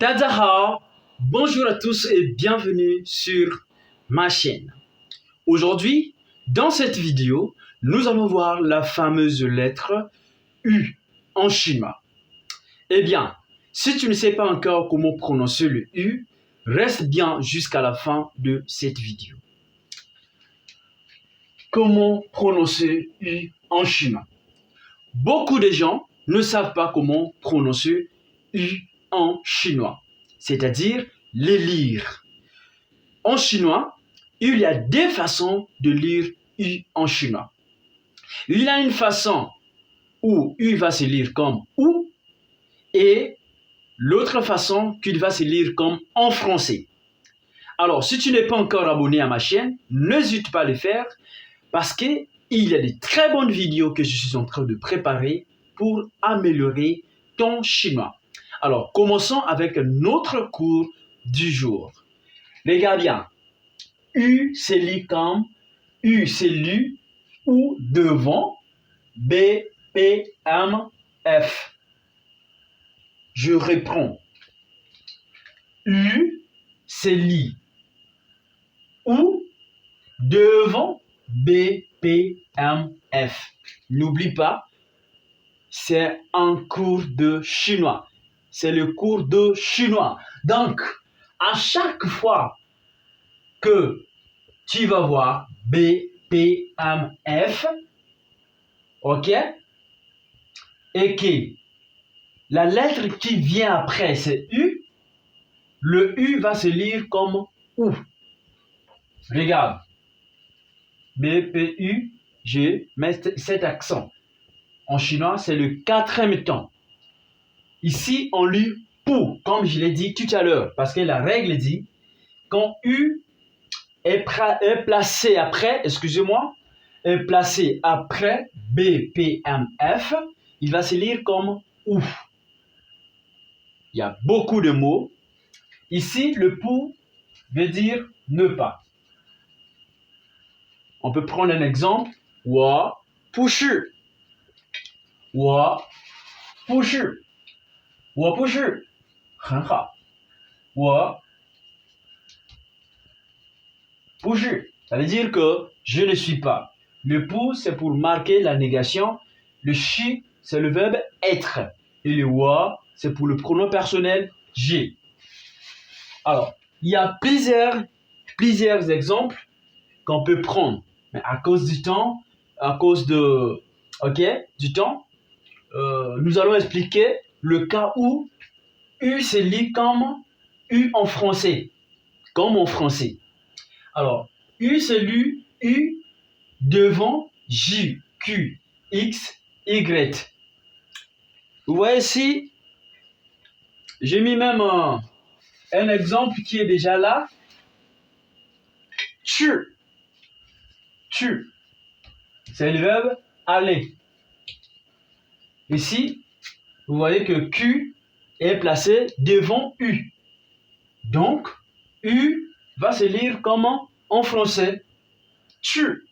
Tadahao, bonjour à tous et bienvenue sur ma chaîne. Aujourd'hui, dans cette vidéo, nous allons voir la fameuse lettre U en chinois. Eh bien, si tu ne sais pas encore comment prononcer le U, reste bien jusqu'à la fin de cette vidéo. Comment prononcer U en chinois? Beaucoup de gens ne savent pas comment prononcer U en chinois, c'est-à-dire les lire. En chinois, il y a deux façons de lire U en chinois. Il y a une façon où U va se lire comme OU et l'autre façon qu'il va se lire comme en français. Alors, si tu n'es pas encore abonné à ma chaîne, n'hésite pas à le faire parce qu'il y a de très bonnes vidéos que je suis en train de préparer pour améliorer ton chinois. Alors, commençons avec notre cours du jour. Regarde bien. U, c'est lu comme U, c'est lu ou devant B, P, M, F. Je reprends. U, c'est lu ou devant B, P, M, F. N'oublie pas, c'est un cours de chinois. C'est le cours de chinois. Donc, à chaque fois que tu vas voir B, P, M, F, ok? Et que la lettre qui vient après, c'est U, le U va se lire comme OU. Regarde. B, P, U, je mets cet accent. En chinois, c'est le quatrième temps. Ici, on lit POU, comme je l'ai dit tout à l'heure, parce que la règle dit, quand U est placé après, excusez-moi, est placé après B, P, M, F, il va se lire comme OU. Il y a beaucoup de mots. Ici, le POU veut dire ne pas. On peut prendre un exemple. 我不是我不是我不是很好我不是 ça veut dire que je ne suis pas. Le pour c'est pour marquer la négation. Le shi c'est le verbe être. Et le wa c'est pour le pronom personnel j'ai. Alors, il y a plusieurs exemples qu'on peut prendre. Mais à cause du temps, à cause de, du temps, nous allons expliquer le cas où U se lit comme U en français. Comme en français. Alors, U se lit U devant J, Q, X, Y. Vous voyez ici, j'ai mis même un exemple qui est déjà là. Tu. C'est le verbe aller. Ici, vous voyez que Q est placé devant U. Donc, U va se lire comment en français? Tu.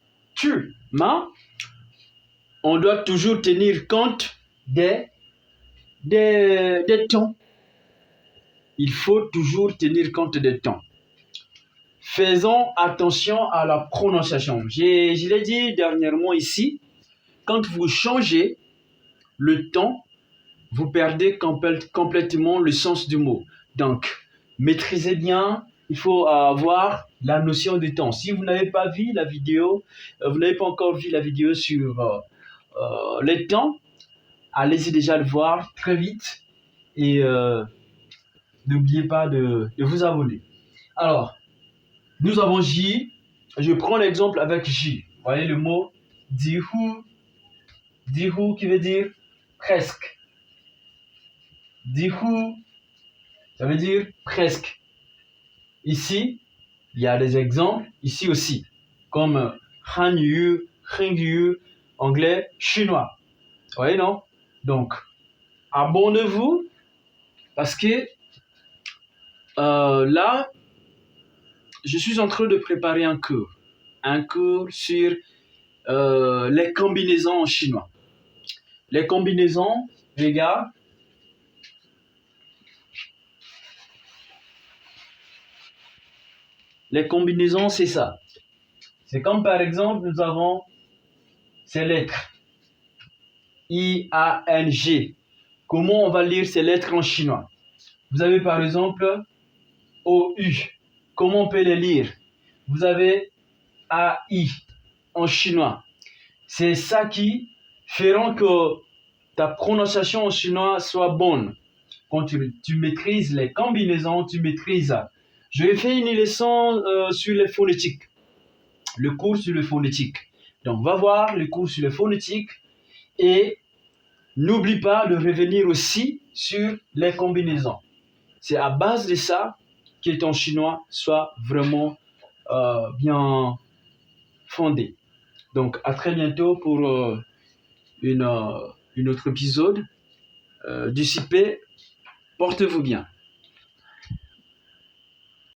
Mais, on doit toujours tenir compte des temps. Il faut toujours tenir compte des temps. Faisons attention à la prononciation. Je l'ai dit dernièrement ici, quand vous changez le temps, vous perdez complètement le sens du mot. Donc, maîtrisez bien, il faut avoir la notion du temps. Si vous n'avez pas vu la vidéo, vous n'avez pas encore vu la vidéo sur les temps, allez-y déjà le voir très vite et n'oubliez pas de vous abonner. Alors, nous avons J. Je prends l'exemple avec J. Vous voyez le mot Dihu. Dihu qui veut dire presque. Dihu, ça veut dire presque. Ici, il y a des exemples, ici aussi, comme Hanyu, Hengyu, anglais, chinois. Vous voyez, non? Donc, abonnez-vous parce que là, je suis en train de préparer un cours sur les combinaisons en chinois. Les combinaisons, regarde, les combinaisons, c'est ça. C'est comme par exemple, nous avons ces lettres. I-A-N-G. Comment on va lire ces lettres en chinois? Vous avez par exemple O-U. Comment on peut les lire? Vous avez A-I en chinois. C'est ça qui feront que ta prononciation en chinois soit bonne. Quand tu maîtrises les combinaisons, tu maîtrises ça. Je vais faire une leçon sur les phonétiques. Le cours sur le phonétique. Donc, va voir le cours sur le phonétique et n'oublie pas de revenir aussi sur les combinaisons. C'est à base de ça que ton chinois soit vraiment bien fondé. Donc, à très bientôt pour une autre épisode. D'ici peu, portez-vous bien.